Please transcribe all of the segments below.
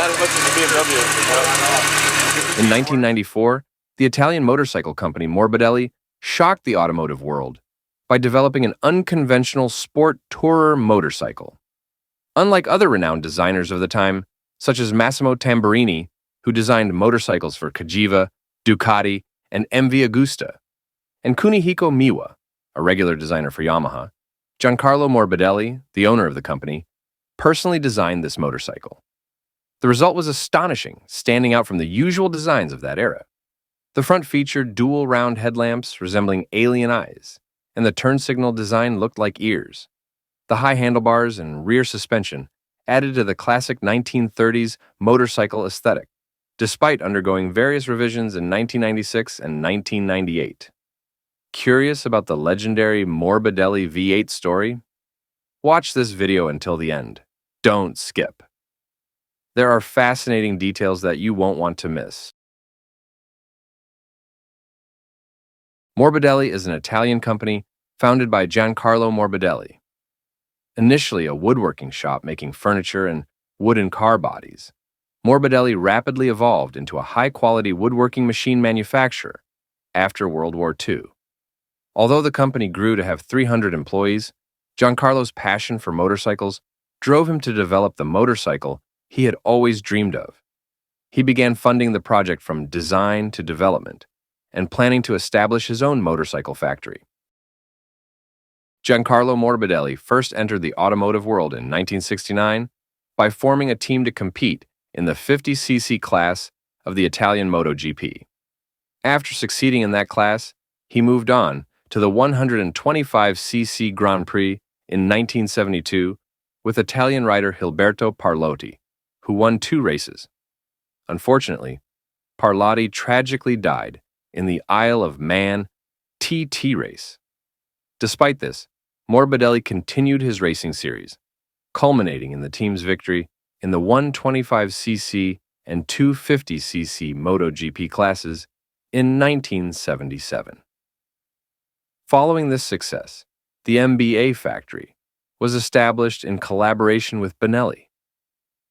not as much as the BMW. In 1994, the Italian motorcycle company Morbidelli shocked the automotive world by developing an unconventional sport tourer motorcycle. Unlike other renowned designers of the time, such as Massimo Tamburini, who designed motorcycles for Cagiva, Ducati, and MV Agusta, and Kunihiko Miwa, a regular designer for Yamaha, Giancarlo Morbidelli, the owner of the company, personally designed this motorcycle. The result was astonishing, standing out from the usual designs of that era. The front featured dual round headlamps resembling alien eyes, and the turn signal design looked like ears. The high handlebars and rear suspension added to the classic 1930s motorcycle aesthetic, despite undergoing various revisions in 1996 and 1998. Curious about the legendary Morbidelli V8 story? Watch this video until the end. Don't skip. There are fascinating details that you won't want to miss. Morbidelli is an Italian company founded by Giancarlo Morbidelli. Initially a woodworking shop making furniture and wooden car bodies, Morbidelli rapidly evolved into a high-quality woodworking machine manufacturer after World War II. Although the company grew to have 300 employees, Giancarlo's passion for motorcycles drove him to develop the motorcycle he had always dreamed of. He began funding the project from design to development and planning to establish his own motorcycle factory. Giancarlo Morbidelli first entered the automotive world in 1969 by forming a team to compete in the 50cc class of the Italian MotoGP. After succeeding in that class, he moved on to the 125cc Grand Prix in 1972 with Italian rider Gilberto Parlotti, who won 2 races. Unfortunately, Parlotti tragically died in the Isle of Man TT race. Despite this, Morbidelli continued his racing series, culminating in the team's victory in the 125cc and 250cc MotoGP classes in 1977. Following this success, the MBA factory was established in collaboration with Benelli.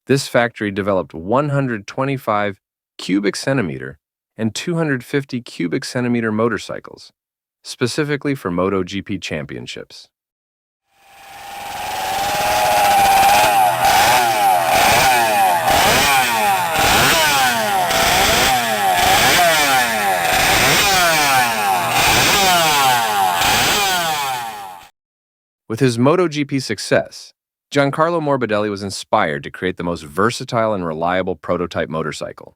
This factory developed 125 cubic centimeter and 250 cubic centimeter motorcycles, specifically for MotoGP championships. With his MotoGP success, Giancarlo Morbidelli was inspired to create the most versatile and reliable prototype motorcycle.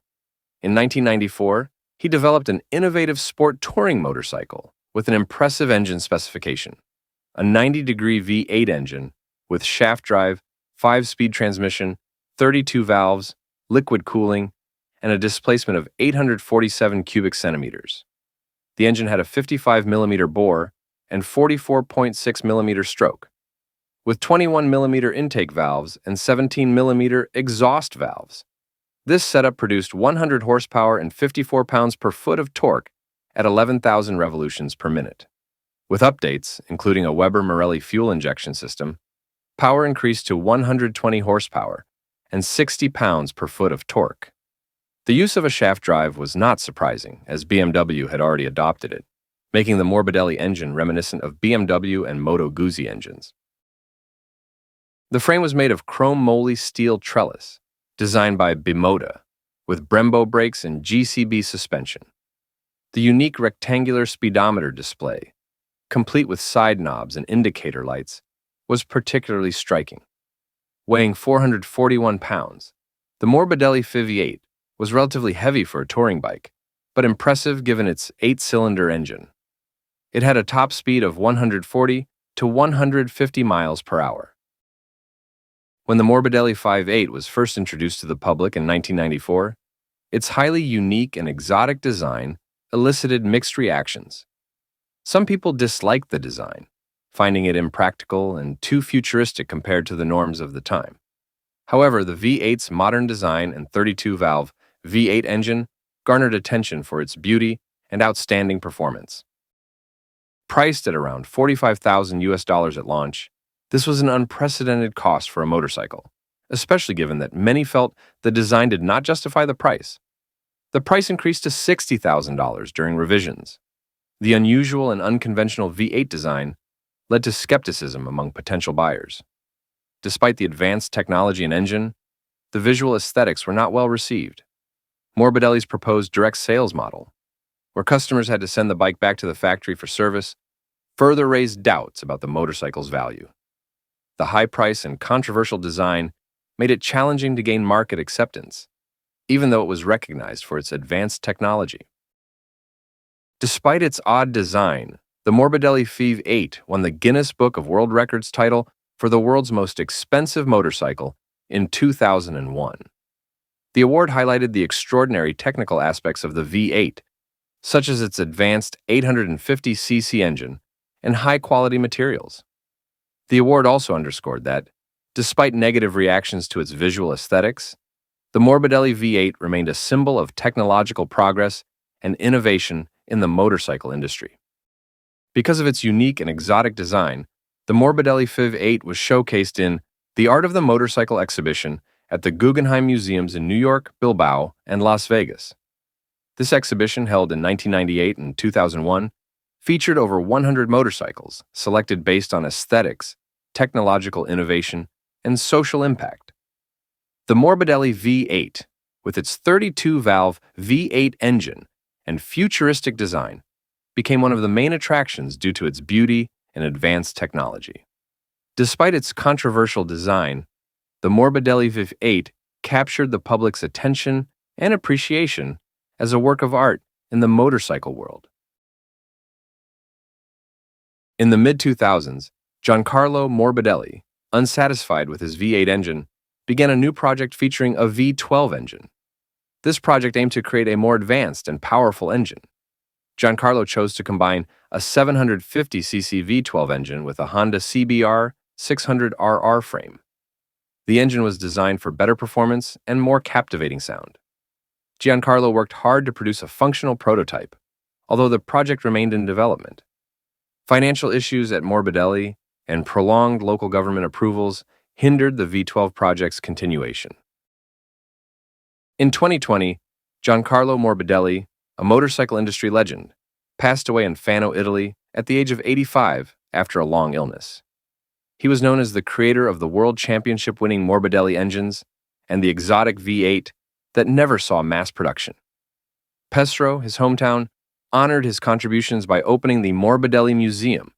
In 1994, he developed an innovative sport touring motorcycle with an impressive engine specification, a 90-degree V8 engine with shaft drive, 5-speed transmission, 32 valves, liquid cooling, and a displacement of 847 cubic centimeters. The engine had a 55mm bore and 44.6mm stroke, with 21mm intake valves and 17mm exhaust valves. This setup produced 100 horsepower and 54 pounds per foot of torque at 11,000 revolutions per minute. With updates, including a Weber Marelli fuel injection system, power increased to 120 horsepower and 60 pounds per foot of torque. The use of a shaft drive was not surprising, as BMW had already adopted it, making the Morbidelli engine reminiscent of BMW and Moto Guzzi engines. The frame was made of chrome moly steel trellis, designed by Bimota, with Brembo brakes and GCB suspension. The unique rectangular speedometer display, complete with side knobs and indicator lights, was particularly striking. Weighing 441 pounds, the Morbidelli V8 was relatively heavy for a touring bike, but impressive given its 8-cylinder engine. It had a top speed of 140 to 150 miles per hour. When the Morbidelli V8 was first introduced to the public in 1994, its highly unique and exotic design elicited mixed reactions. Some people disliked the design, finding it impractical and too futuristic compared to the norms of the time. However, the V8's modern design and 32-valve V8 engine garnered attention for its beauty and outstanding performance. Priced at around $45,000 at launch, this was an unprecedented cost for a motorcycle, especially given that many felt the design did not justify the price. The price increased to $60,000 during revisions. The unusual and unconventional V8 design led to skepticism among potential buyers. Despite the advanced technology and engine, the visual aesthetics were not well received. Morbidelli's proposed direct sales model, where customers had to send the bike back to the factory for service, further raised doubts about the motorcycle's value. The high price and controversial design made it challenging to gain market acceptance, even though it was recognized for its advanced technology. Despite its odd design, the Morbidelli V8 won the Guinness Book of World Records title for the world's most expensive motorcycle in 2001. The award highlighted the extraordinary technical aspects of the V8, such as its advanced 850cc engine and high-quality materials. The award also underscored that, despite negative reactions to its visual aesthetics, the Morbidelli V8 remained a symbol of technological progress and innovation in the motorcycle industry. Because of its unique and exotic design, the Morbidelli V8 was showcased in the Art of the Motorcycle exhibition at the Guggenheim Museums in New York, Bilbao, and Las Vegas. This exhibition, held in 1998 and 2001, featured over 100 motorcycles selected based on aesthetics, technological innovation, and social impact. The Morbidelli V8, with its 32-valve V8 engine and futuristic design, became one of the main attractions due to its beauty and advanced technology. Despite its controversial design, the Morbidelli V8 captured the public's attention and appreciation as a work of art in the motorcycle world. In the mid-2000s, Giancarlo Morbidelli, unsatisfied with his V8 engine, began a new project featuring a V12 engine. This project aimed to create a more advanced and powerful engine. Giancarlo chose to combine a 750cc V12 engine with a Honda CBR 600RR frame. The engine was designed for better performance and more captivating sound. Giancarlo worked hard to produce a functional prototype, although the project remained in development. Financial issues at Morbidelli and prolonged local government approvals hindered the V12 project's continuation. In 2020, Giancarlo Morbidelli, a motorcycle industry legend, passed away in Fano, Italy, at the age of 85 after a long illness. He was known as the creator of the World Championship-winning Morbidelli engines and the exotic V8 that never saw mass production. Pesaro, his hometown, honored his contributions by opening the Morbidelli Museum,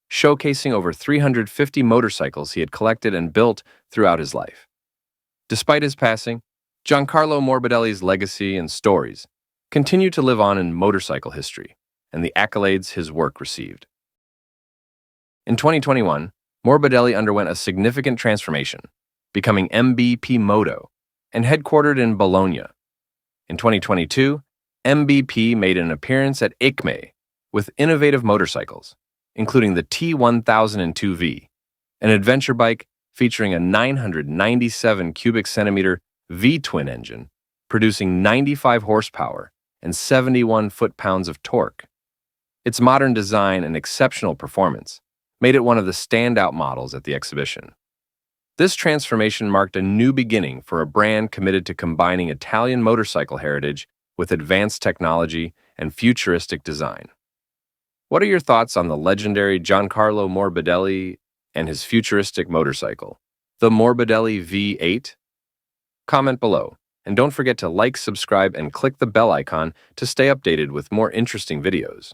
showcasing over 350 motorcycles he had collected and built throughout his life. Despite his passing, Giancarlo Morbidelli's legacy and stories continue to live on in motorcycle history and the accolades his work received. In 2021, Morbidelli underwent a significant transformation, becoming MBP Moto and headquartered in Bologna. In 2022, MBP made an appearance at ICME with innovative motorcycles, including the T1002V, an adventure bike featuring a 997 cubic centimeter V-twin engine, producing 95 horsepower and 71 foot-pounds of torque. Its modern design and exceptional performance made it one of the standout models at the exhibition. This transformation marked a new beginning for a brand committed to combining Italian motorcycle heritage with advanced technology and futuristic design. What are your thoughts on the legendary Giancarlo Morbidelli and his futuristic motorcycle, the Morbidelli V8? Comment below, and don't forget to like, subscribe, and click the bell icon to stay updated with more interesting videos.